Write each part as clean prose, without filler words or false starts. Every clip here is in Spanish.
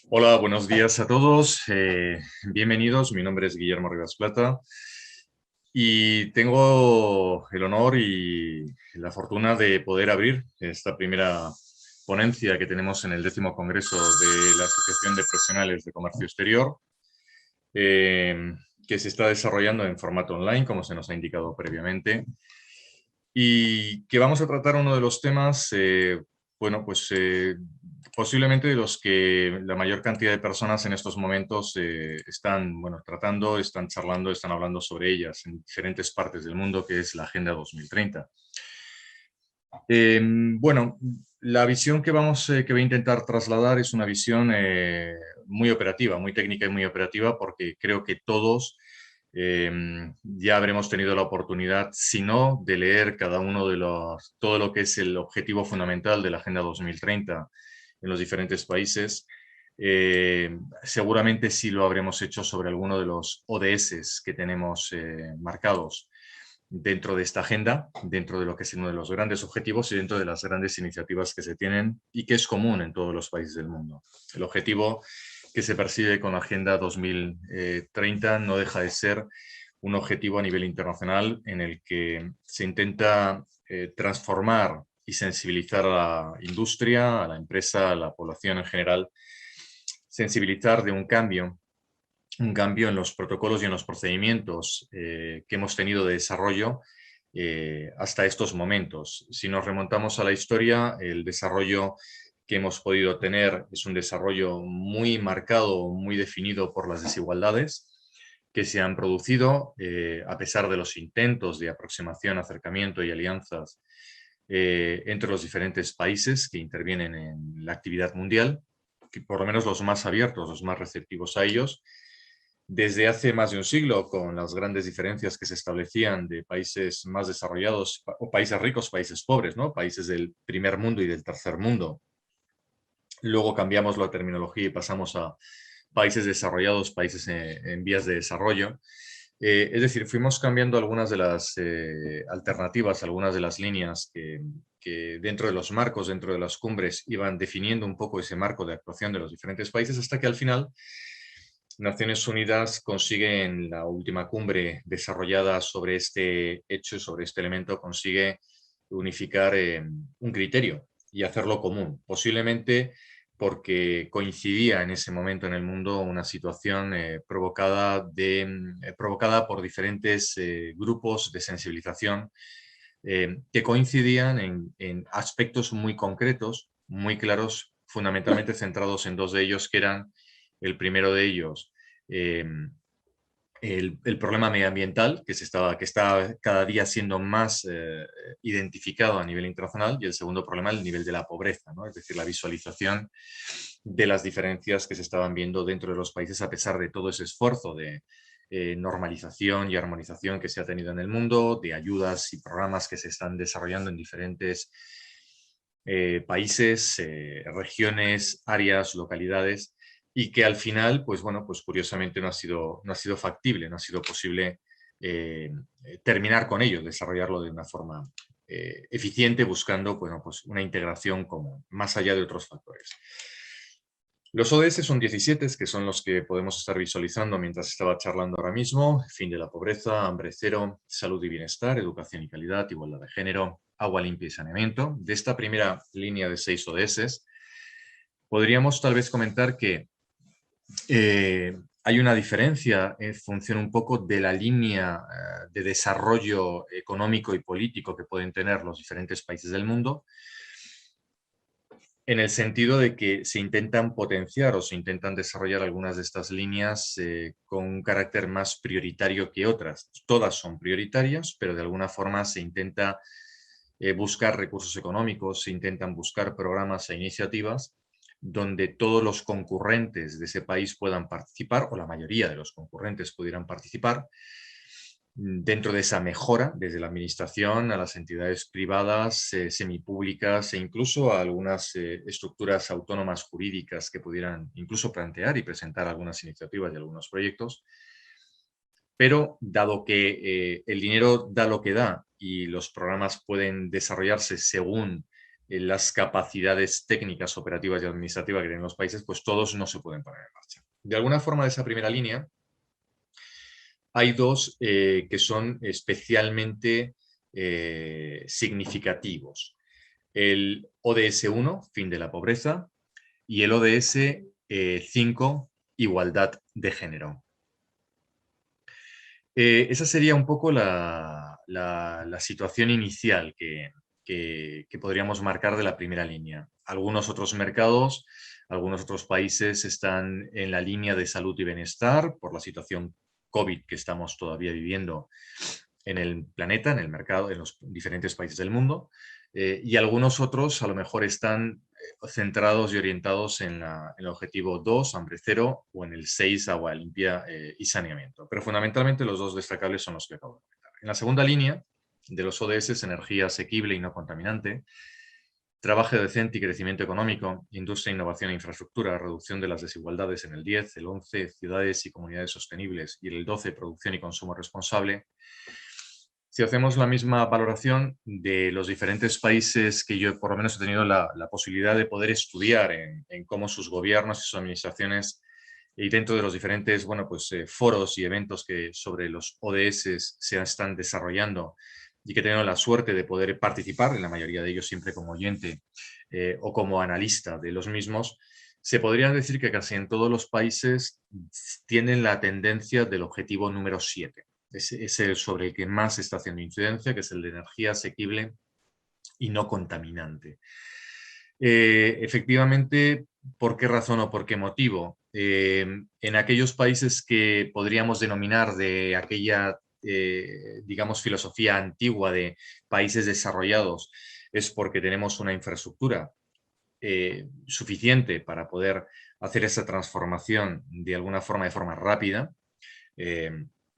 Hola, buenos días a todos. Bienvenidos. Mi nombre es Guillermo Rivas Plata y tengo el honor y la fortuna de poder abrir esta primera ponencia que tenemos en el 10º Congreso de la Asociación de Profesionales de Comercio Exterior, eh, que se está desarrollando en formato online, como se nos ha indicado previamente, y que vamos a tratar uno de los temas, bueno, pues posiblemente de los que la mayor cantidad de personas en estos momentos están, bueno, tratando, están charlando, están hablando sobre ellas en diferentes partes del mundo, que es la Agenda 2030. Bueno, la visión que que voy a intentar trasladar es una visión muy operativa, muy técnica y muy operativa, porque creo que todos ya habremos tenido la oportunidad, si no, de leer cada uno de todo lo que es el objetivo fundamental de la Agenda 2030 en los diferentes países. Seguramente sí lo habremos hecho sobre alguno de los ODS que tenemos marcados dentro de esta agenda, dentro de lo que es uno de los grandes objetivos y dentro de las grandes iniciativas que se tienen y que es común en todos los países del mundo. El objetivo que se persigue con la Agenda 2030 no deja de ser un objetivo a nivel internacional en el que se intenta transformar y sensibilizar a la industria, a la empresa, a la población en general, sensibilizar de un cambio en los protocolos y en los procedimientos que hemos tenido de desarrollo hasta estos momentos. Si nos remontamos a la historia, el desarrollo que hemos podido tener es un desarrollo muy marcado, muy definido por las desigualdades que se han producido a pesar de los intentos de aproximación, acercamiento y alianzas entre los diferentes países que intervienen en la actividad mundial, que por lo menos los más abiertos, los más receptivos a ellos, desde hace más de un siglo, con las grandes diferencias que se establecían de países más desarrollados o países ricos, países pobres, ¿no? Países del primer mundo y del tercer mundo. Luego cambiamos la terminología y pasamos a países desarrollados, países en vías de desarrollo. Es decir, fuimos cambiando algunas de las alternativas, algunas de las líneas que dentro de los marcos, dentro de las cumbres, iban definiendo un poco ese marco de actuación de los diferentes países hasta que al final Naciones Unidas consigue en la última cumbre desarrollada sobre este hecho, sobre este elemento, consigue unificar un criterio y hacerlo común. Posiblemente porque coincidía en ese momento en el mundo una situación provocada por diferentes grupos de sensibilización que coincidían en aspectos muy concretos, muy claros, fundamentalmente centrados en dos de ellos, que eran el primero de ellos, eh, el problema medioambiental, que está cada día siendo más identificado a nivel internacional, y el segundo problema, el nivel de la pobreza, ¿no? Es decir, la visualización de las diferencias que se estaban viendo dentro de los países a pesar de todo ese esfuerzo de normalización y armonización que se ha tenido en el mundo, de ayudas y programas que se están desarrollando en diferentes países, regiones, áreas, localidades, y que al final, pues bueno, pues curiosamente no ha sido factible, no ha sido posible terminar con ello, desarrollarlo de una forma eficiente, buscando, bueno, pues una integración común, más allá de otros factores. Los ODS son 17, que son los que podemos estar visualizando mientras estaba charlando ahora mismo: fin de la pobreza, hambre cero, salud y bienestar, educación y calidad, igualdad de género, agua limpia y saneamiento. De esta primera línea de 6 ODS, podríamos tal vez comentar que hay una diferencia en función un poco de la línea de desarrollo económico y político que pueden tener los diferentes países del mundo, en el sentido de que se intentan potenciar o se intentan desarrollar algunas de estas líneas con un carácter más prioritario que otras. Todas son prioritarias, pero de alguna forma se intenta buscar recursos económicos, se intentan buscar programas e iniciativas donde todos los concurrentes de ese país puedan participar, o la mayoría de los concurrentes pudieran participar, dentro de esa mejora, desde la administración a las entidades privadas, semipúblicas e incluso a algunas estructuras autónomas jurídicas que pudieran incluso plantear y presentar algunas iniciativas y algunos proyectos. Pero dado que el dinero da lo que da y los programas pueden desarrollarse según las capacidades técnicas, operativas y administrativas que tienen los países, pues todos no se pueden poner en marcha. De alguna forma, de esa primera línea, hay dos que son especialmente significativos. El ODS 1, fin de la pobreza, y el ODS 5, igualdad de género. Esa sería un poco la situación inicial que podríamos marcar de la primera línea. Algunos otros mercados, algunos otros países están en la línea de salud y bienestar por la situación COVID que estamos todavía viviendo en el planeta, en el mercado, en los diferentes países del mundo, y algunos otros a lo mejor están centrados y orientados en el objetivo 2, hambre cero, o en el 6, agua limpia y saneamiento. Pero fundamentalmente los dos destacables son los que acabo de comentar. En la segunda línea de los ODS, energía asequible y no contaminante, trabajo decente y crecimiento económico, industria, innovación e infraestructura, reducción de las desigualdades en el 10, el 11, ciudades y comunidades sostenibles, y el 12, producción y consumo responsable. Si hacemos la misma valoración de los diferentes países que yo por lo menos he tenido la posibilidad de poder estudiar en cómo sus gobiernos y sus administraciones y dentro de los diferentes foros y eventos que sobre los ODS se están desarrollando y que he tenido la suerte de poder participar, en la mayoría de ellos siempre como oyente o como analista de los mismos, se podría decir que casi en todos los países tienen la tendencia del objetivo número 7. Es el sobre el que más se está haciendo incidencia, que es el de energía asequible y no contaminante. Efectivamente, ¿por qué razón o por qué motivo? En aquellos países que podríamos denominar de aquella, digamos, filosofía antigua de países desarrollados, es porque tenemos una infraestructura suficiente para poder hacer esa transformación de alguna forma, de forma rápida.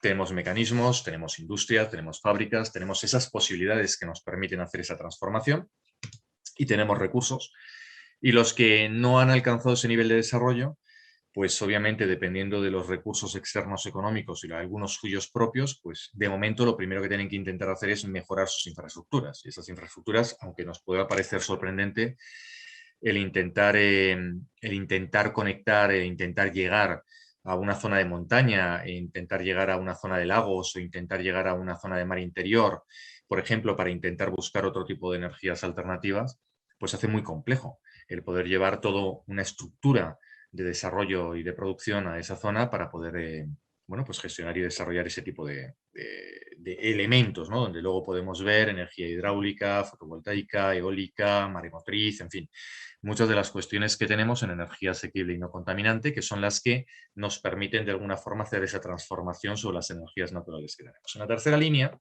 Tenemos mecanismos, tenemos industria, tenemos fábricas, tenemos esas posibilidades que nos permiten hacer esa transformación y tenemos recursos. Y los que no han alcanzado ese nivel de desarrollo, pues obviamente dependiendo de los recursos externos económicos y algunos suyos propios, pues de momento lo primero que tienen que intentar hacer es mejorar sus infraestructuras. Y esas infraestructuras, aunque nos pueda parecer sorprendente, el intentar conectar, el intentar llegar a una zona de montaña, e intentar llegar a una zona de lagos o intentar llegar a una zona de mar interior, por ejemplo, para intentar buscar otro tipo de energías alternativas, pues hace muy complejo el poder llevar toda una estructura de desarrollo y de producción a esa zona para poder pues gestionar y desarrollar ese tipo de elementos, ¿no? Donde luego podemos ver energía hidráulica, fotovoltaica, eólica, maremotriz, en fin, muchas de las cuestiones que tenemos en energía asequible y no contaminante, que son las que nos permiten de alguna forma hacer esa transformación sobre las energías naturales que tenemos. En la tercera línea,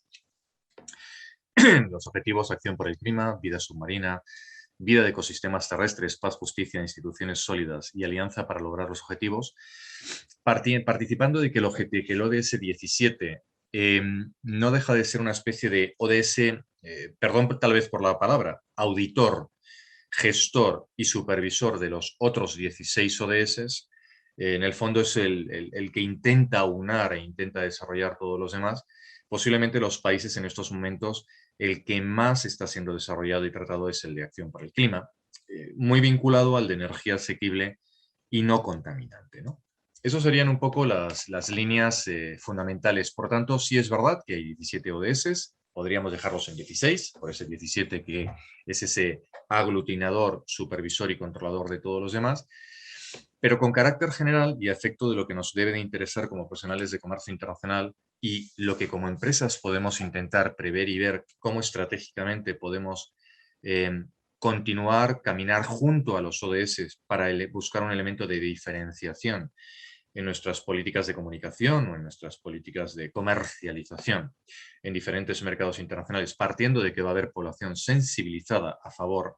los objetivos, acción por el clima, vida submarina, vida de ecosistemas terrestres, paz, justicia, instituciones sólidas y alianza para lograr los objetivos, participando de que el ODS 17 no deja de ser una especie de ODS, perdón tal vez por la palabra, auditor, gestor y supervisor de los otros 16 ODS, en el fondo es el que intenta aunar e intenta desarrollar todos los demás. Posiblemente los países en estos momentos, el que más está siendo desarrollado y tratado es el de acción por el clima, muy vinculado al de energía asequible y no contaminante, ¿no? Esas serían un poco las líneas fundamentales. Por tanto, sí es verdad que hay 17 ODS, podríamos dejarlos en 16, por ese 17 que es ese aglutinador, supervisor y controlador de todos los demás, pero con carácter general y a efecto de lo que nos debe de interesar como profesionales de comercio internacional y lo que como empresas podemos intentar prever y ver cómo estratégicamente podemos continuar, caminar junto a los ODS para buscar un elemento de diferenciación en nuestras políticas de comunicación o en nuestras políticas de comercialización en diferentes mercados internacionales, partiendo de que va a haber población sensibilizada a favor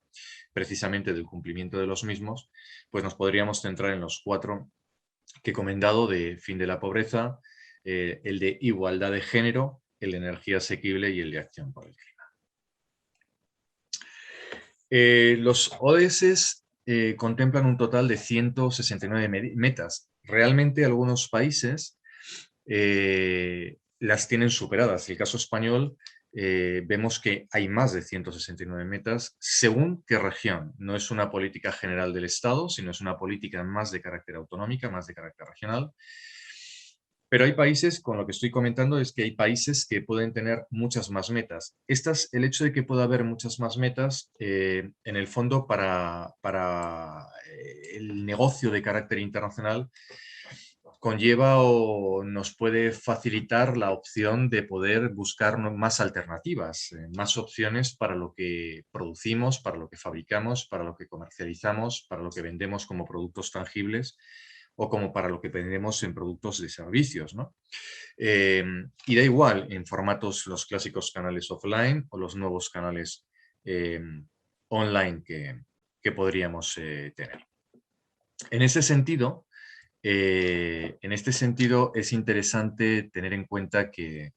precisamente del cumplimiento de los mismos, pues nos podríamos centrar en los 4 que he comentado de fin de la pobreza, el de igualdad de género, el de energía asequible y el de acción por el clima. Los ODS contemplan un total de 169 metas. Realmente algunos países las tienen superadas. El caso español vemos que hay más de 169 metas según qué región. No es una política general del Estado, sino es una política más de carácter autonómica, más de carácter regional. Pero hay países, con lo que estoy comentando, es que hay países que pueden tener muchas más metas. El hecho de que pueda haber muchas más metas, en el fondo, para el negocio de carácter internacional, conlleva o nos puede facilitar la opción de poder buscar más alternativas, más opciones para lo que producimos, para lo que fabricamos, para lo que comercializamos, para lo que vendemos como productos tangibles o como para lo que vendemos en productos de servicios, ¿no? Y da igual en formatos, los clásicos canales offline o los nuevos canales eh, online que podríamos tener. En ese sentido, en este sentido, es interesante tener en cuenta que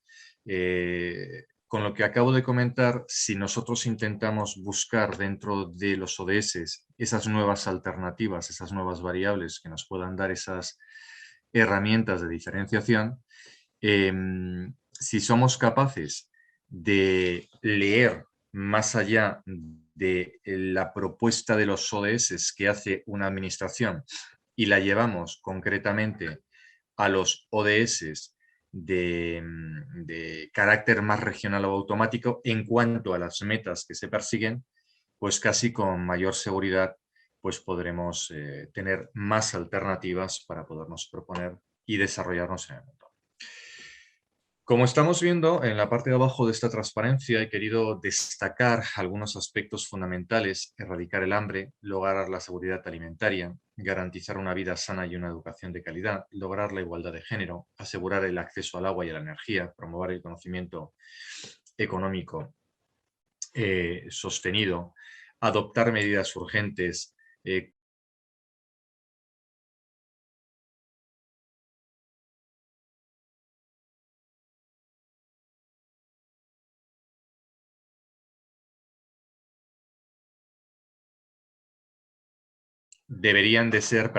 con lo que acabo de comentar, si nosotros intentamos buscar dentro de los ODS esas nuevas alternativas, esas nuevas variables que nos puedan dar esas herramientas de diferenciación, si somos capaces de leer más allá de la propuesta de los ODS que hace una administración y la llevamos concretamente a los ODS de carácter más regional o automático en cuanto a las metas que se persiguen, pues casi con mayor seguridad pues podremos tener más alternativas para podernos proponer y desarrollarnos en el mundo. Como estamos viendo, en la parte de abajo de esta transparencia he querido destacar algunos aspectos fundamentales: erradicar el hambre, lograr la seguridad alimentaria, garantizar una vida sana y una educación de calidad, lograr la igualdad de género, asegurar el acceso al agua y a la energía, promover el conocimiento económico sostenido, adoptar medidas urgentes, deberían de ser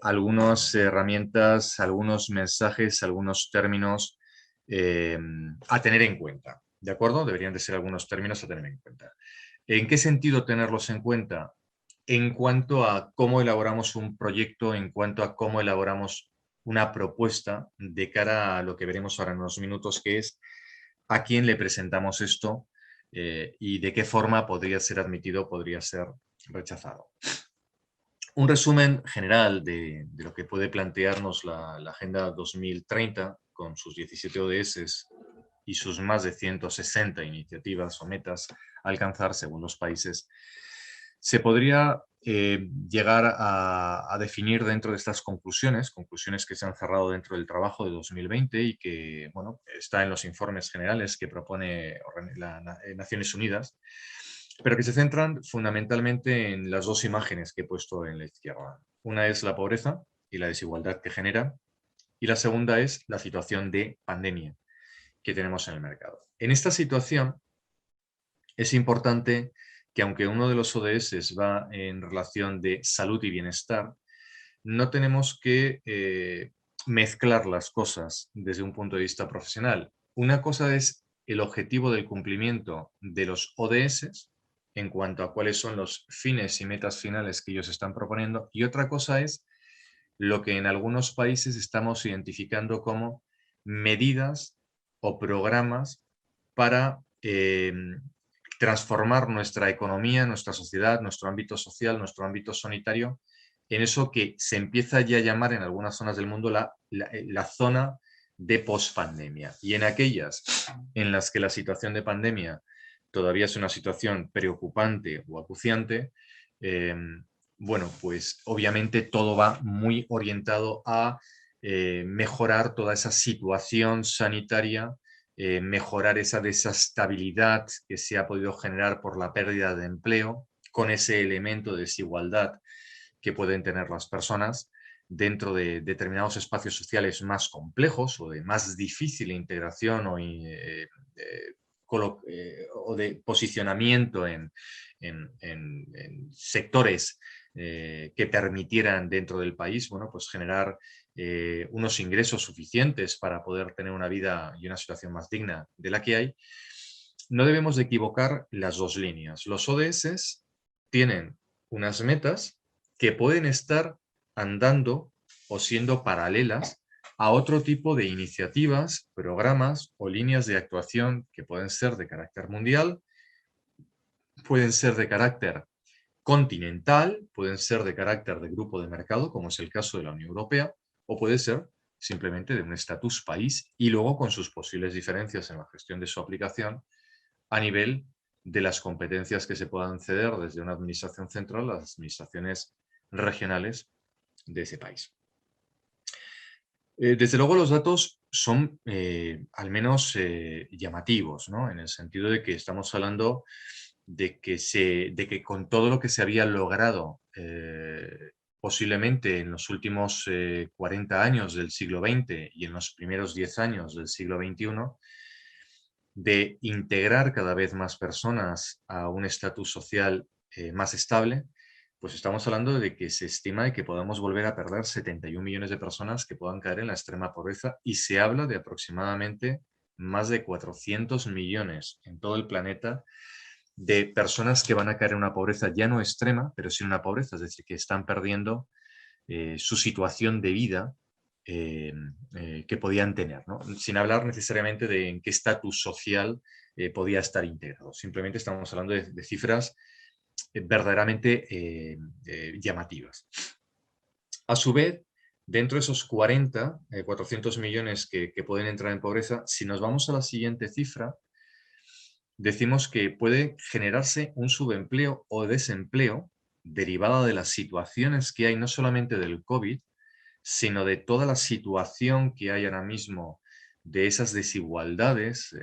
algunas herramientas, algunos mensajes, algunos términos a tener en cuenta, ¿de acuerdo? Deberían de ser algunos términos a tener en cuenta. ¿En qué sentido tenerlos en cuenta? En cuanto a cómo elaboramos un proyecto, en cuanto a cómo elaboramos una propuesta de cara a lo que veremos ahora en unos minutos, que es a quién le presentamos esto y de qué forma podría ser admitido, podría ser rechazado. Un resumen general de lo que puede plantearnos la Agenda 2030 con sus 17 ODS y sus más de 160 iniciativas o metas a alcanzar según los países, se podría llegar a definir dentro de estas conclusiones que se han cerrado dentro del trabajo de 2020 y que, bueno, está en los informes generales que propone Naciones Unidas, pero que se centran fundamentalmente en las dos imágenes que he puesto en la izquierda. Una es la pobreza y la desigualdad que genera, y la segunda es la situación de pandemia que tenemos en el mercado. En esta situación es importante que, aunque uno de los ODS va en relación de salud y bienestar, no tenemos que mezclar las cosas desde un punto de vista profesional. Una cosa es el objetivo del cumplimiento de los ODS en cuanto a cuáles son los fines y metas finales que ellos están proponiendo, y otra cosa es lo que en algunos países estamos identificando como medidas o programas para transformar nuestra economía, nuestra sociedad, nuestro ámbito social, nuestro ámbito sanitario, en eso que se empieza ya a llamar en algunas zonas del mundo la zona de pospandemia. Y en aquellas en las que la situación de pandemia todavía es una situación preocupante o acuciante, bueno, pues obviamente todo va muy orientado a mejorar toda esa situación sanitaria, mejorar esa desestabilidad que se ha podido generar por la pérdida de empleo, con ese elemento de desigualdad que pueden tener las personas dentro de determinados espacios sociales más complejos o de más difícil integración o de posicionamiento en sectores que permitieran dentro del país, bueno, pues generar unos ingresos suficientes para poder tener una vida y una situación más digna de la que hay, no debemos de equivocar las dos líneas. Los ODS tienen unas metas que pueden estar andando o siendo paralelas a otro tipo de iniciativas, programas o líneas de actuación que pueden ser de carácter mundial, pueden ser de carácter continental, pueden ser de carácter de grupo de mercado, como es el caso de la Unión Europea, o puede ser simplemente de un estatus país y luego con sus posibles diferencias en la gestión de su aplicación a nivel de las competencias que se puedan ceder desde una administración central a las administraciones regionales de ese país. Desde luego los datos son al menos llamativos, ¿no? En el sentido de que estamos hablando de que con todo lo que se había logrado posiblemente en los últimos 40 años del siglo XX y en los primeros 10 años del siglo XXI, de integrar cada vez más personas a un estatus social más estable, pues estamos hablando de que se estima de que podamos volver a perder 71 millones de personas que puedan caer en la extrema pobreza y se habla de aproximadamente más de 400 millones en todo el planeta de personas que van a caer en una pobreza ya no extrema, pero sí en una pobreza, es decir, que están perdiendo su situación de vida que podían tener, ¿no? Sin hablar necesariamente de en qué estatus social podía estar integrado. Simplemente estamos hablando de cifras verdaderamente llamativas. A su vez, dentro de esos 400 millones que pueden entrar en pobreza, si nos vamos a la siguiente cifra, decimos que puede generarse un subempleo o desempleo derivada de las situaciones que hay, no solamente del COVID, sino de toda la situación que hay ahora mismo, de esas desigualdades,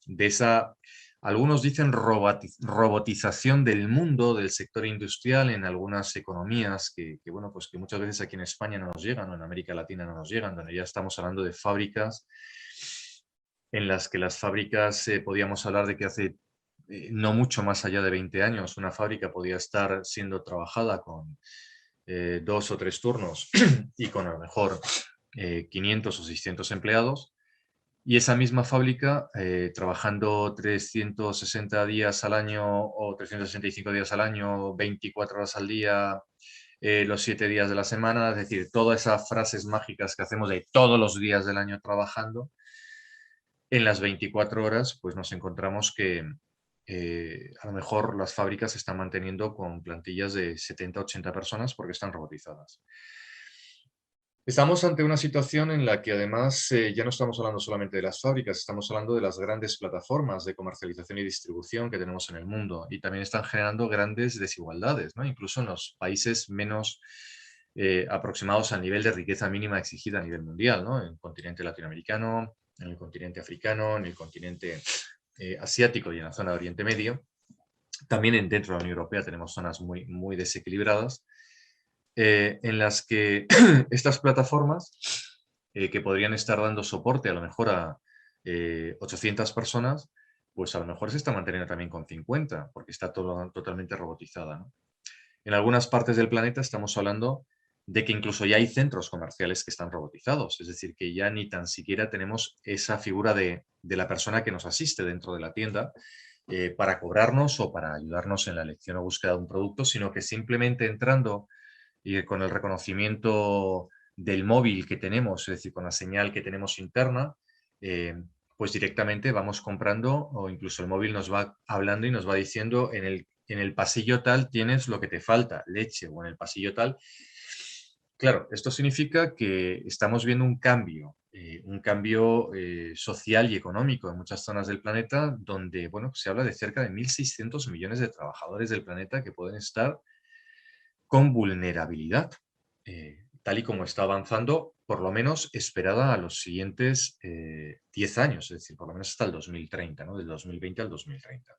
de esa, algunos dicen robotización del mundo, del sector industrial en algunas economías bueno, pues que muchas veces aquí en España no nos llegan o en América Latina no nos llegan, donde ya estamos hablando de fábricas en las que las fábricas podíamos hablar de que hace no mucho más allá de 20 años una fábrica podía estar siendo trabajada con 2 o 3 turnos y con a lo mejor 500 o 600 empleados, y esa misma fábrica trabajando 360 días al año o 365 días al año, 24 horas al día, los 7 días de la semana, es decir, todas esas frases mágicas que hacemos de todos los días del año trabajando, en las 24 horas pues nos encontramos que a lo mejor las fábricas se están manteniendo con plantillas de 70, 80 personas porque están robotizadas. Estamos ante una situación en la que además ya no estamos hablando solamente de las fábricas, estamos hablando de las grandes plataformas de comercialización y distribución que tenemos en el mundo y también están generando grandes desigualdades, ¿no? Incluso en los países menos aproximados al nivel de riqueza mínima exigida a nivel mundial, ¿no? En el continente latinoamericano, en el continente africano, en el continente asiático y en la zona de Oriente Medio. También dentro de la Unión Europea tenemos zonas muy, muy desequilibradas en las que estas plataformas que podrían estar dando soporte a lo mejor a 800 personas, pues a lo mejor se está manteniendo también con 50, porque está todo totalmente robotizada, ¿no? En algunas partes del planeta estamos hablando de que incluso ya hay centros comerciales que están robotizados, es decir, que ya ni tan siquiera tenemos esa figura de la persona que nos asiste dentro de la tienda para cobrarnos o para ayudarnos en la elección o búsqueda de un producto, sino que simplemente entrando y con el reconocimiento del móvil que tenemos, es decir, con la señal que tenemos interna, pues directamente vamos comprando o incluso el móvil nos va hablando y nos va diciendo en el pasillo tal tienes lo que te falta, leche, o en el pasillo tal. Claro, esto significa que estamos viendo un cambio social y económico en muchas zonas del planeta donde, bueno, se habla de cerca de 1.600 millones de trabajadores del planeta que pueden estar con vulnerabilidad, tal y como está avanzando, por lo menos esperada a los siguientes 10 años, es decir, por lo menos hasta el 2030, ¿no? Del 2020 al 2030.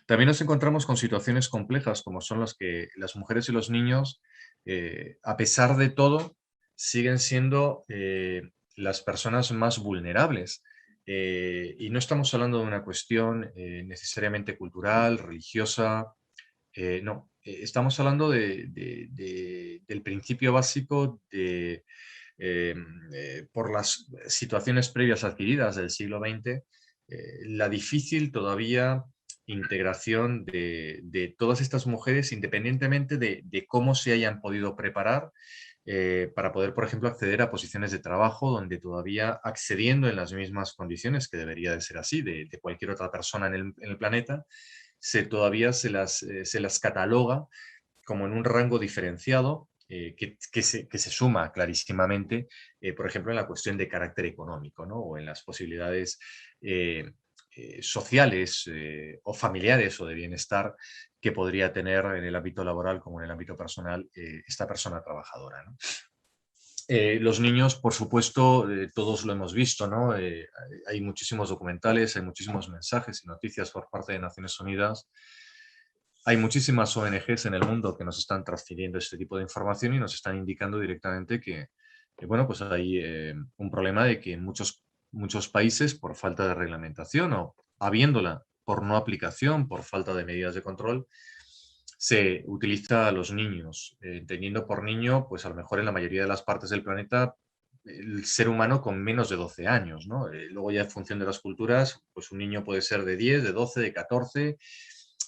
También nos encontramos con situaciones complejas como son las que las mujeres y los niños, a pesar de todo, siguen siendo las personas más vulnerables. Y no estamos hablando de una cuestión necesariamente cultural, religiosa, no, estamos hablando del principio básico por las situaciones previas adquiridas del siglo XX, la difícil todavía integración de todas estas mujeres, independientemente de cómo se hayan podido preparar para poder, por ejemplo, acceder a posiciones de trabajo donde todavía accediendo en las mismas condiciones, que debería de ser así, de cualquier otra persona en el planeta, todavía se las cataloga como en un rango diferenciado que se suma clarísimamente, por ejemplo, en la cuestión de carácter económico, ¿no? O en las posibilidades sociales o familiares o de bienestar que podría tener en el ámbito laboral como en el ámbito personal esta persona trabajadora, ¿no? Los niños, por supuesto, todos lo hemos visto, ¿no? Hay muchísimos documentales, hay muchísimos mensajes y noticias por parte de Naciones Unidas. Hay muchísimas ONGs en el mundo que nos están transfiriendo este tipo de información y nos están indicando directamente bueno, pues hay un problema de que en muchos países, por falta de reglamentación o habiéndola por no aplicación, por falta de medidas de control, se utiliza a los niños, entendiendo por niño, pues a lo mejor en la mayoría de las partes del planeta, el ser humano con menos de 12 años, ¿no? Luego ya en función de las culturas, pues un niño puede ser de 10, de 12, de 14,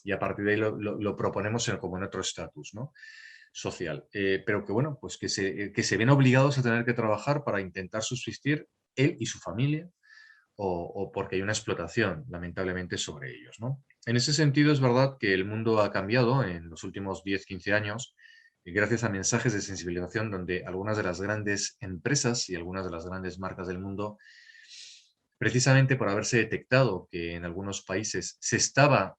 y a partir de ahí lo proponemos como en otro estatus, ¿no? Social. Pero que bueno, pues que se ven obligados a tener que trabajar para intentar subsistir él y su familia, o porque hay una explotación, lamentablemente, sobre ellos, ¿no? En ese sentido, es verdad que el mundo ha cambiado en los últimos 10, 15 años, gracias a mensajes de sensibilización donde algunas de las grandes empresas y algunas de las grandes marcas del mundo, precisamente por haberse detectado que en algunos países se estaba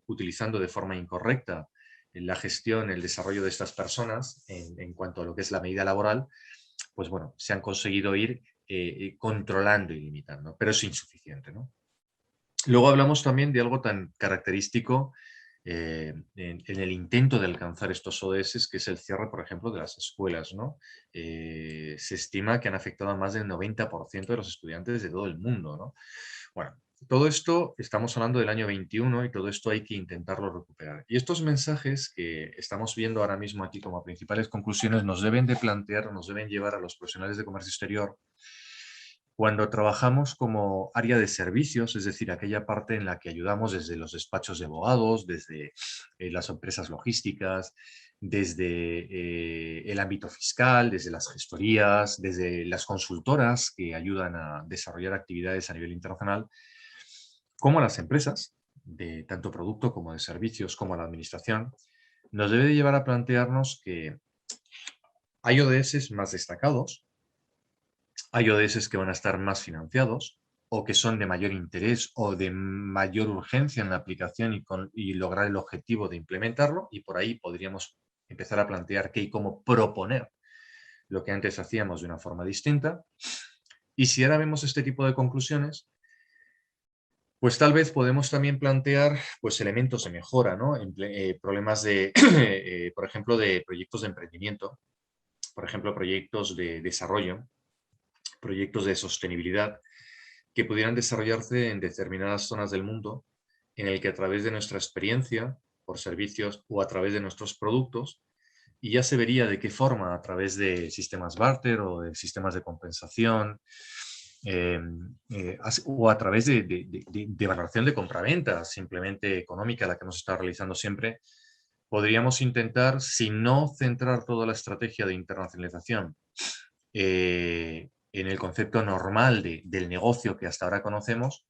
utilizando de forma incorrecta en la gestión, el desarrollo de estas personas en cuanto a lo que es la medida laboral, pues bueno, se han conseguido ir controlando y limitando, pero es insuficiente, ¿no? Luego hablamos también de algo tan característico en el intento de alcanzar estos ODS, que es el cierre, por ejemplo, de las escuelas, ¿no? Se estima que han afectado a más del 90% de los estudiantes de todo el mundo, ¿no? Bueno, todo esto, estamos hablando del año 21 y todo esto hay que intentarlo recuperar. Y estos mensajes que estamos viendo ahora mismo aquí como principales conclusiones nos deben de plantear, nos deben llevar a los profesionales de comercio exterior cuando trabajamos como área de servicios, es decir, aquella parte en la que ayudamos desde los despachos de abogados, desde las empresas logísticas, desde el ámbito fiscal, desde las gestorías, desde las consultoras que ayudan a desarrollar actividades a nivel internacional, como a las empresas, de tanto producto como de servicios, como a la administración, nos debe de llevar a plantearnos que hay ODS más destacados, hay ODS que van a estar más financiados o que son de mayor interés o de mayor urgencia en la aplicación y lograr el objetivo de implementarlo, y por ahí podríamos empezar a plantear qué y cómo proponer lo que antes hacíamos de una forma distinta. Y si ahora vemos este tipo de conclusiones, pues tal vez podemos también plantear pues, elementos de mejora, ¿no? Problemas de, por ejemplo, de proyectos de emprendimiento, por ejemplo, proyectos de desarrollo, proyectos de sostenibilidad, que pudieran desarrollarse en determinadas zonas del mundo, en el que a través de nuestra experiencia, por servicios o a través de nuestros productos, y ya se vería de qué forma, a través de sistemas barter o de sistemas de compensación, eh, o a través de valoración de compraventa, simplemente económica, la que hemos estado realizando siempre, podríamos intentar, si no centrar toda la estrategia de internacionalización en el concepto normal del negocio que hasta ahora conocemos,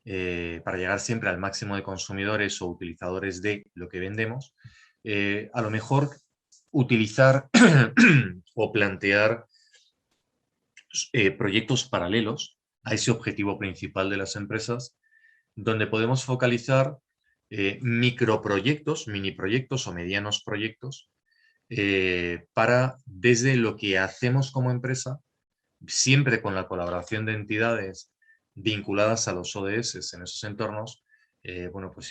para llegar siempre al máximo de consumidores o utilizadores de lo que vendemos, a lo mejor utilizar o plantear proyectos paralelos a ese objetivo principal de las empresas, donde podemos focalizar microproyectos, mini proyectos o medianos proyectos para, desde lo que hacemos como empresa, siempre con la colaboración de entidades vinculadas a los ODS en esos entornos, bueno, pues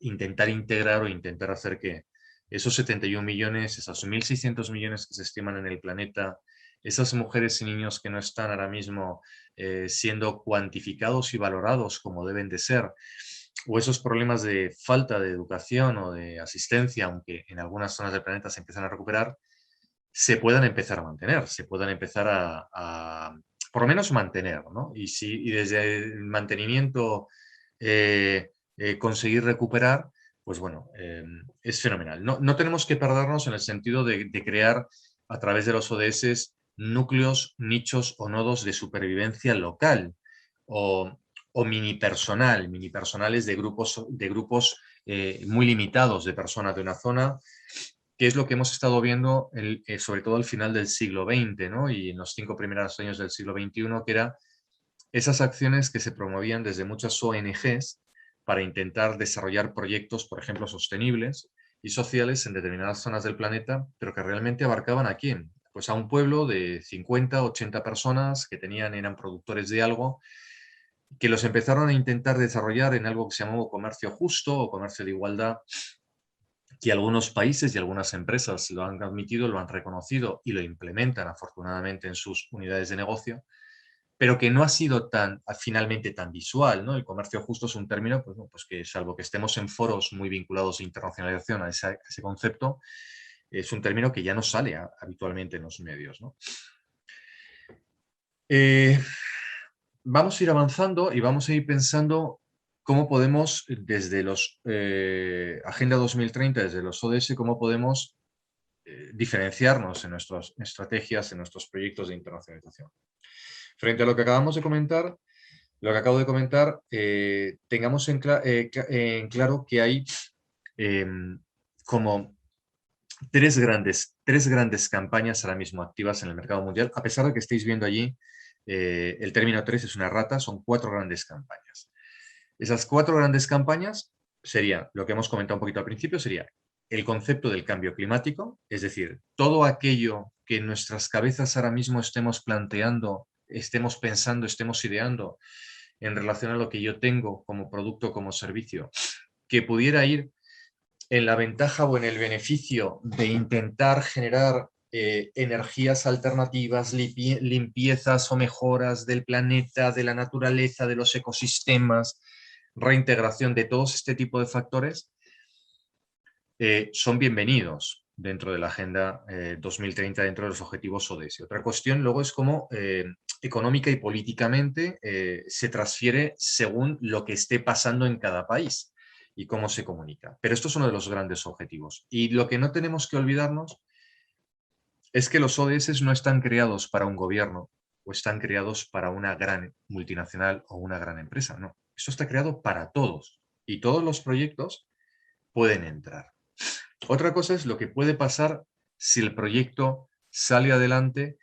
intentar integrar o intentar hacer que esos 71 millones, esos 1.600 millones que se estiman en el planeta, esas mujeres y niños que no están ahora mismo siendo cuantificados y valorados como deben de ser, o esos problemas de falta de educación o de asistencia, aunque en algunas zonas del planeta se empiezan a recuperar, se puedan empezar a mantener, se puedan empezar por lo menos mantener, ¿no? Y desde el mantenimiento conseguir recuperar, pues bueno, es fenomenal. No tenemos que perdernos en el sentido de crear a través de los ODS núcleos, nichos o nodos de supervivencia local o, o mini personales de grupos muy limitados de personas de una zona, que es lo que hemos estado viendo sobre todo al final del siglo XX, ¿no? Y en los 5 primeros años del siglo XXI, que era esas acciones que se promovían desde muchas ONGs para intentar desarrollar proyectos, por ejemplo, sostenibles y sociales en determinadas zonas del planeta, pero que realmente abarcaban ¿a quién? Pues a un pueblo de 50, 80 personas que eran productores de algo, que los empezaron a intentar desarrollar en algo que se llamó comercio justo o comercio de igualdad, que algunos países y algunas empresas lo han admitido, lo han reconocido y lo implementan afortunadamente en sus unidades de negocio, pero que no ha sido finalmente tan visual, ¿no? El comercio justo es un término pues, pues que, salvo que estemos en foros muy vinculados a internacionalización, a ese concepto, es un término que ya no sale habitualmente en los medios, ¿no? Vamos a ir avanzando y vamos a ir pensando cómo podemos, desde los Agenda 2030, desde los ODS, cómo podemos diferenciarnos en nuestras estrategias, en nuestros proyectos de internacionalización. Frente a lo que acabamos de comentar, lo que acabo de comentar, tengamos en claro que hay como tres grandes campañas ahora mismo activas en el mercado mundial, a pesar de que estéis viendo allí el término 3 es una rata, son 4 grandes campañas. Esas 4 grandes campañas serían, lo que hemos comentado un poquito al principio, sería el concepto del cambio climático, es decir, todo aquello que en nuestras cabezas ahora mismo estemos planteando, estemos pensando, estemos ideando en relación a lo que yo tengo como producto, como servicio, que pudiera ir en la ventaja o en el beneficio de intentar generar energías alternativas, limpiezas o mejoras del planeta, de la naturaleza, de los ecosistemas, reintegración de todos este tipo de factores, son bienvenidos dentro de la Agenda 2030, dentro de los objetivos ODS. Otra cuestión luego es cómo económica y políticamente se transfiere según lo que esté pasando en cada país y cómo se comunica. Pero esto es uno de los grandes objetivos. Y lo que no tenemos que olvidarnos es que los ODS no están creados para un gobierno o están creados para una gran multinacional o una gran empresa. No, esto está creado para todos y todos los proyectos pueden entrar. Otra cosa es lo que puede pasar si el proyecto sale adelante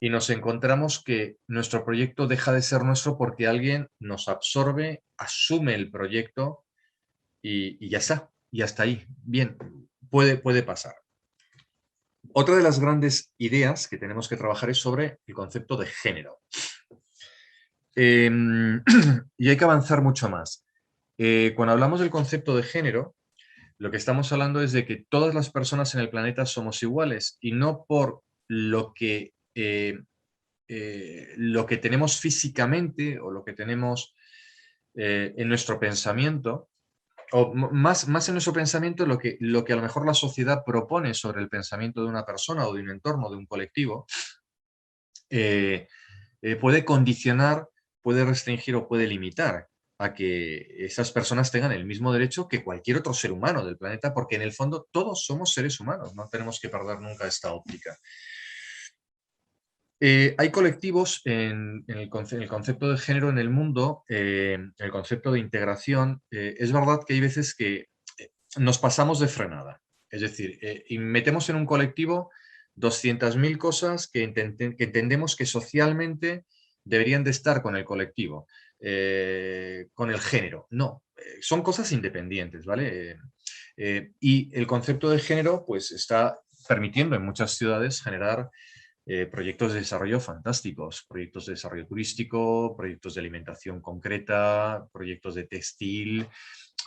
y nos encontramos que nuestro proyecto deja de ser nuestro porque alguien nos absorbe, asume el proyecto y ya está, y hasta ahí. Bien, puede pasar. Otra de las grandes ideas que tenemos que trabajar es sobre el concepto de género. Y hay que avanzar mucho más. Cuando hablamos del concepto de género, lo que estamos hablando es de que todas las personas en el planeta somos iguales y no por lo que tenemos físicamente o lo que tenemos en nuestro pensamiento, o más en nuestro pensamiento, lo que a lo mejor la sociedad propone sobre el pensamiento de una persona o de un entorno, de un colectivo, puede condicionar, puede restringir o puede limitar a que esas personas tengan el mismo derecho que cualquier otro ser humano del planeta, porque en el fondo todos somos seres humanos, no tenemos que perder nunca esta óptica. Hay colectivos en el concepto de género en el mundo, en el concepto de integración. Es verdad que hay veces que nos pasamos de frenada. Es decir, y metemos en un colectivo 200.000 cosas que entendemos que socialmente deberían de estar con el colectivo, con el género. No, son cosas independientes, ¿vale? Y el concepto de género pues está permitiendo en muchas ciudades generar proyectos de desarrollo fantásticos, proyectos de desarrollo turístico, proyectos de alimentación concreta, proyectos de textil,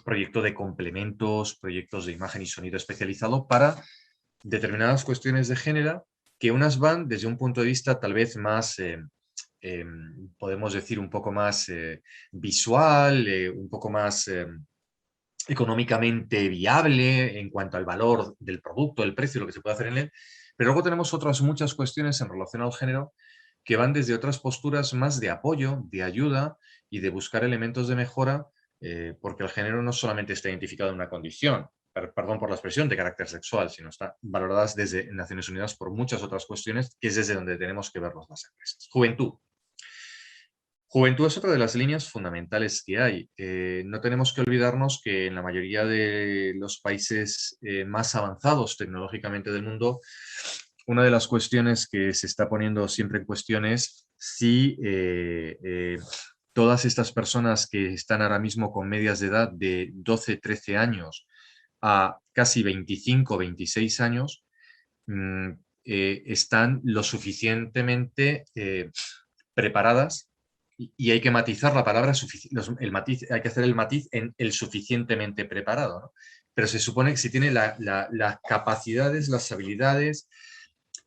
proyectos de complementos, proyectos de imagen y sonido especializado para determinadas cuestiones de género, que unas van desde un punto de vista tal vez más podemos decir, un poco más visual, un poco más económicamente viable en cuanto al valor del producto, el precio, lo que se puede hacer en él. Pero luego tenemos otras muchas cuestiones en relación al género que van desde otras posturas más de apoyo, de ayuda y de buscar elementos de mejora, porque el género no solamente está identificado en una condición, perdón por la expresión, de carácter sexual, sino está valoradas desde Naciones Unidas por muchas otras cuestiones, que es desde donde tenemos que verlos las empresas. Juventud. Juventud es otra de las líneas fundamentales que hay. No tenemos que olvidarnos que en la mayoría de los países más avanzados tecnológicamente del mundo, una de las cuestiones que se está poniendo siempre en cuestión es si todas estas personas que están ahora mismo con medias de edad de 12, 13 años a casi 25, 26 años, están lo suficientemente preparadas, y hay que matizar la palabra, el matiz, hay que hacer el matiz en el suficientemente preparado, ¿no? Pero se supone que si tiene las capacidades, las habilidades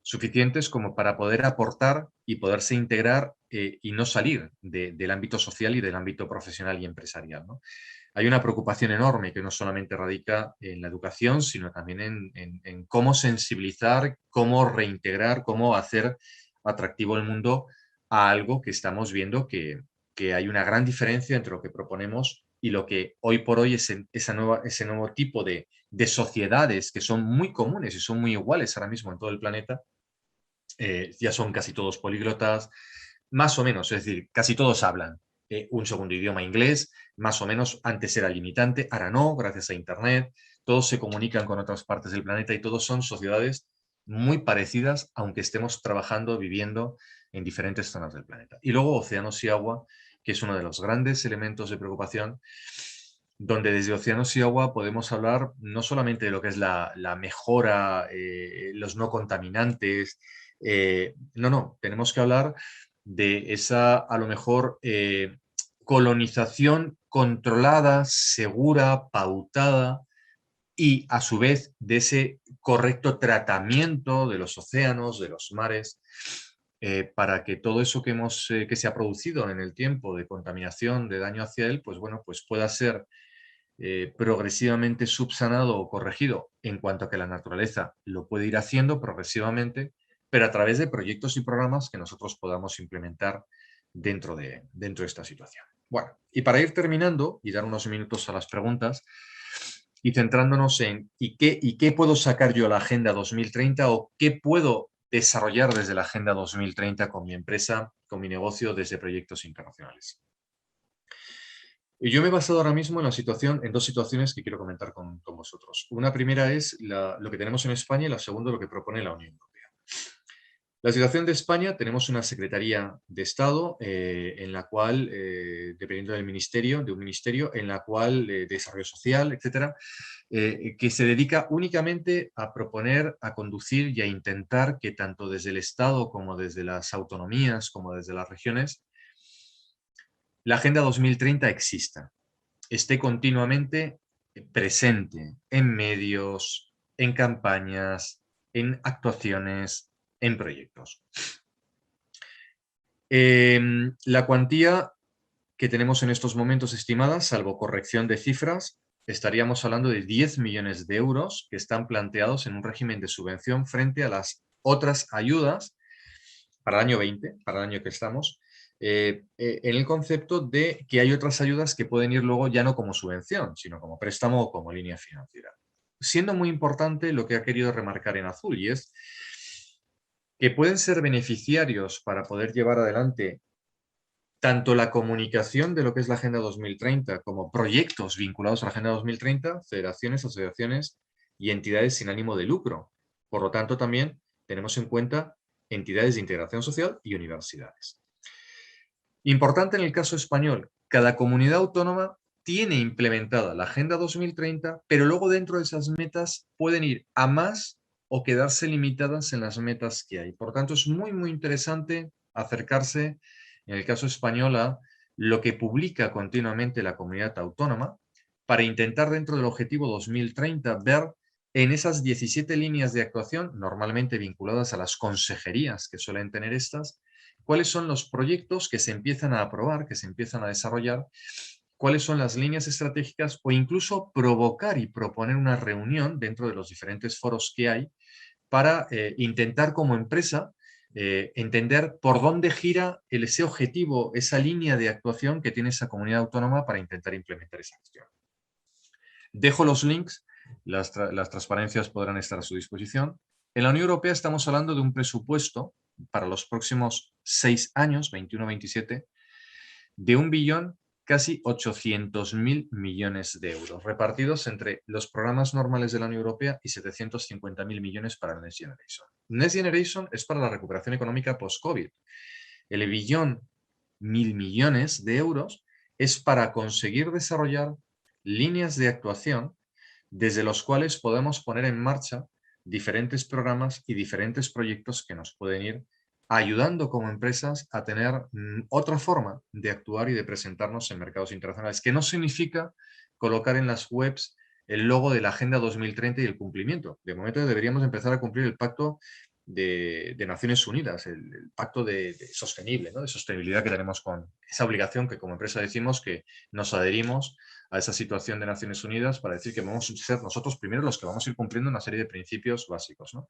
suficientes como para poder aportar y poderse integrar y no salir del ámbito social y del ámbito profesional y empresarial, ¿no? Hay una preocupación enorme que no solamente radica en la educación, sino también en cómo sensibilizar, cómo reintegrar, cómo hacer atractivo el mundo a algo que estamos viendo que hay una gran diferencia entre lo que proponemos y lo que hoy por hoy es ese nuevo tipo de sociedades que son muy comunes y son muy iguales ahora mismo en todo el planeta. Ya son casi todos políglotas, más o menos, es decir, casi todos hablan un segundo idioma inglés, más o menos. Antes era limitante, ahora no, gracias a Internet, todos se comunican con otras partes del planeta y todos son sociedades muy parecidas, aunque estemos trabajando, viviendo en diferentes zonas del planeta. Y luego océanos y agua, que es uno de los grandes elementos de preocupación, donde desde océanos y agua podemos hablar no solamente de lo que es la mejora, los no contaminantes, no, tenemos que hablar de esa, a lo mejor, colonización controlada, segura, pautada, y a su vez de ese correcto tratamiento de los océanos, de los mares, para que todo eso que se ha producido en el tiempo de contaminación, de daño hacia él, pues bueno, pues pueda ser progresivamente subsanado o corregido en cuanto a que la naturaleza lo puede ir haciendo progresivamente, pero a través de proyectos y programas que nosotros podamos implementar dentro de esta situación. Bueno, y para ir terminando y dar unos minutos a las preguntas y centrándonos en ¿y qué puedo sacar yo a la Agenda 2030 o qué puedo desarrollar desde la Agenda 2030 con mi empresa, con mi negocio, desde proyectos internacionales? Y yo me he basado ahora mismo en dos situaciones que quiero comentar con vosotros. Una primera es lo que tenemos en España y la segunda lo que propone la Unión Europea. La situación de España, tenemos una Secretaría de Estado en la cual, dependiendo del ministerio, de un ministerio, en la cual, desarrollo social, etcétera, que se dedica únicamente a proponer, a conducir y a intentar que tanto desde el Estado como desde las autonomías, como desde las regiones, la Agenda 2030 exista, esté continuamente presente en medios, en campañas, en actuaciones, en proyectos. La cuantía que tenemos en estos momentos estimada, salvo corrección de cifras, estaríamos hablando de 10 millones de euros que están planteados en un régimen de subvención frente a las otras ayudas para el año 20, para el año que estamos, en el concepto de que hay otras ayudas que pueden ir luego ya no como subvención, sino como préstamo o como línea financiera. Siendo muy importante lo que ha querido remarcar en azul, y es que pueden ser beneficiarios para poder llevar adelante tanto la comunicación de lo que es la Agenda 2030 como proyectos vinculados a la Agenda 2030, federaciones, asociaciones y entidades sin ánimo de lucro. Por lo tanto, también tenemos en cuenta entidades de integración social y universidades. Importante en el caso español, cada comunidad autónoma tiene implementada la Agenda 2030, pero luego dentro de esas metas pueden ir a más o quedarse limitadas en las metas que hay. Por tanto, es muy, muy interesante acercarse, en el caso español, a lo que publica continuamente la comunidad autónoma para intentar dentro del objetivo 2030 ver en esas 17 líneas de actuación, normalmente vinculadas a las consejerías que suelen tener estas, cuáles son los proyectos que se empiezan a aprobar, que se empiezan a desarrollar, cuáles son las líneas estratégicas o incluso provocar y proponer una reunión dentro de los diferentes foros que hay para intentar como empresa entender por dónde gira ese objetivo, esa línea de actuación que tiene esa comunidad autónoma para intentar implementar esa gestión. Dejo los links, las transparencias podrán estar a su disposición. En la Unión Europea estamos hablando de un presupuesto para los próximos 6 años, 21-27, de 1.000.000.000, casi 800.000 millones de euros, repartidos entre los programas normales de la Unión Europea y 750.000 millones para el Next Generation. Next Generation es para la recuperación económica post-COVID. El billón, 1.000 millones de euros, es para conseguir desarrollar líneas de actuación desde los cuales podemos poner en marcha diferentes programas y diferentes proyectos que nos pueden ir ayudando como empresas a tener otra forma de actuar y de presentarnos en mercados internacionales, que no significa colocar en las webs el logo de la Agenda 2030 y el cumplimiento. De momento deberíamos empezar a cumplir el pacto de Naciones Unidas, el pacto de sostenible, ¿no? De sostenibilidad que tenemos con esa obligación que como empresa decimos que nos adherimos a esa situación de Naciones Unidas para decir que vamos a ser nosotros primero los que vamos a ir cumpliendo una serie de principios básicos, ¿no?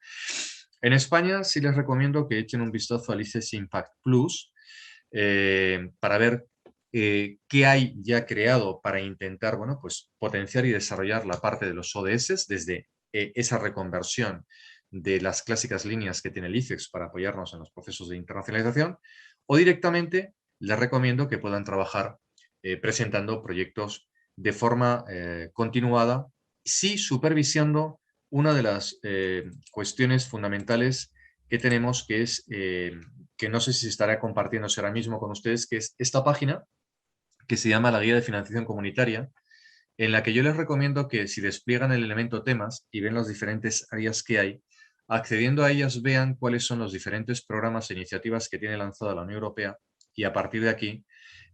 En España sí les recomiendo que echen un vistazo al ICES Impact Plus para ver qué hay ya creado para intentar, bueno, pues potenciar y desarrollar la parte de los ODS desde esa reconversión de las clásicas líneas que tiene el ICEX para apoyarnos en los procesos de internacionalización, o directamente les recomiendo que puedan trabajar presentando proyectos de forma continuada, sí supervisando una de las cuestiones fundamentales que tenemos, que es, que no sé si estará compartiéndose ahora mismo con ustedes, que es esta página que se llama la Guía de Financiación Comunitaria, en la que yo les recomiendo que si despliegan el elemento temas y ven las diferentes áreas que hay, accediendo a ellas vean cuáles son los diferentes programas e iniciativas que tiene lanzada la Unión Europea y a partir de aquí,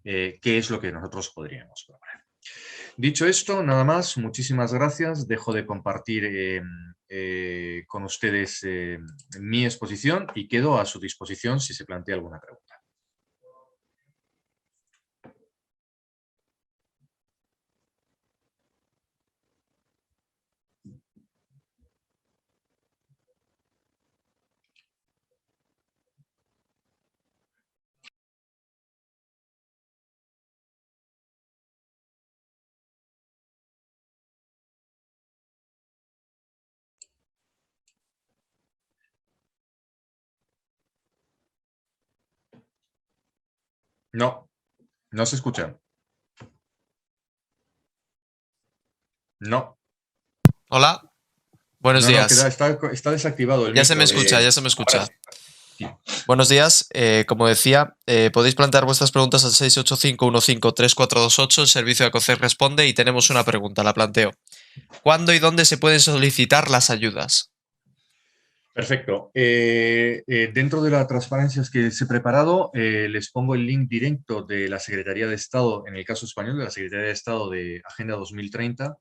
qué es lo que nosotros podríamos proponer. Dicho esto, nada más, muchísimas gracias. Dejo de compartir con ustedes mi exposición y quedo a su disposición si se plantea alguna pregunta. No, no se escucha. No. Hola, buenos No, días. está desactivado el Ya se me micro. escucha, ya se me Ahora escucha. sí. Buenos días, como decía, podéis plantear vuestras preguntas al 685153428, el servicio de ACOCER responde y tenemos una pregunta, la planteo. ¿Cuándo y dónde se pueden solicitar las ayudas? Perfecto. Dentro de las transparencias que les he preparado, les pongo el link directo de la Secretaría de Estado, en el caso español, de la Secretaría de Estado de Agenda 2030,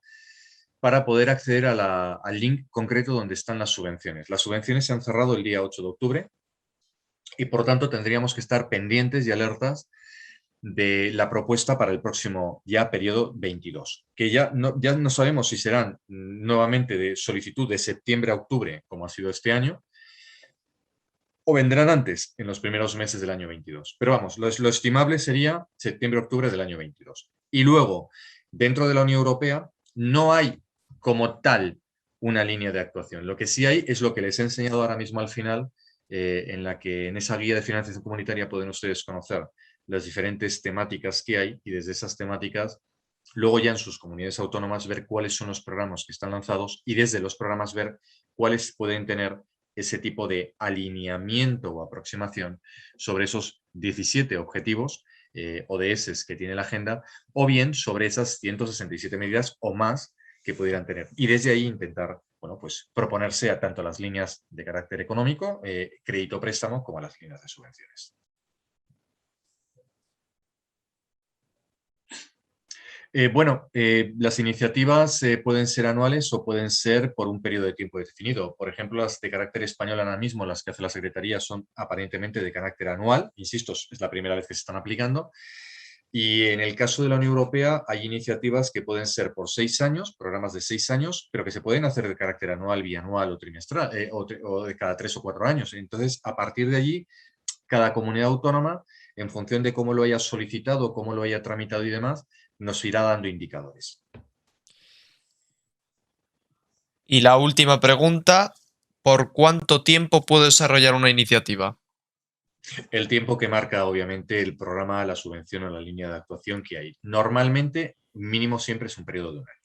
para poder acceder al link concreto donde están las subvenciones. Las subvenciones se han cerrado el día 8 de octubre y, por tanto, tendríamos que estar pendientes y alertas de la propuesta para el próximo ya periodo 22, que ya no sabemos si serán nuevamente de solicitud de septiembre a octubre, como ha sido este año, o vendrán antes, en los primeros meses del año 22. Pero vamos, lo estimable sería septiembre-octubre del año 22. Y luego, dentro de la Unión Europea, no hay como tal una línea de actuación. Lo que sí hay es lo que les he enseñado ahora mismo al final, en la que en esa guía de financiación comunitaria pueden ustedes conocer las diferentes temáticas que hay y desde esas temáticas, luego ya en sus comunidades autónomas ver cuáles son los programas que están lanzados y desde los programas ver cuáles pueden tener ese tipo de alineamiento o aproximación sobre esos 17 objetivos ODS que tiene la agenda, o bien sobre esas 167 medidas o más que pudieran tener. Y desde ahí intentar, bueno, pues proponerse a tanto las líneas de carácter económico, crédito préstamo, como a las líneas de subvenciones. Las iniciativas pueden ser anuales o pueden ser por un periodo de tiempo definido. Por ejemplo, las de carácter español ahora mismo, las que hace la Secretaría, son aparentemente de carácter anual. Insisto, es la primera vez que se están aplicando. Y en el caso de la Unión Europea hay iniciativas que pueden ser por 6 años, programas de 6 años, pero que se pueden hacer de carácter anual, bianual o trimestral, o de cada 3 o 4 años. Entonces, a partir de allí, cada comunidad autónoma, en función de cómo lo haya solicitado, cómo lo haya tramitado y demás, nos irá dando indicadores. Y la última pregunta, ¿por cuánto tiempo puedo desarrollar una iniciativa? El tiempo que marca, obviamente, el programa, la subvención o la línea de actuación que hay. Normalmente, mínimo siempre es un periodo de un año.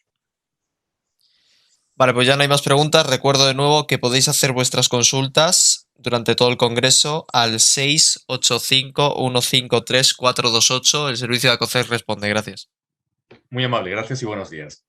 Vale, pues ya no hay más preguntas. Recuerdo de nuevo que podéis hacer vuestras consultas durante todo el congreso al 685-153-428. El servicio de ACOCER responde. Gracias. Muy amable, gracias y buenos días.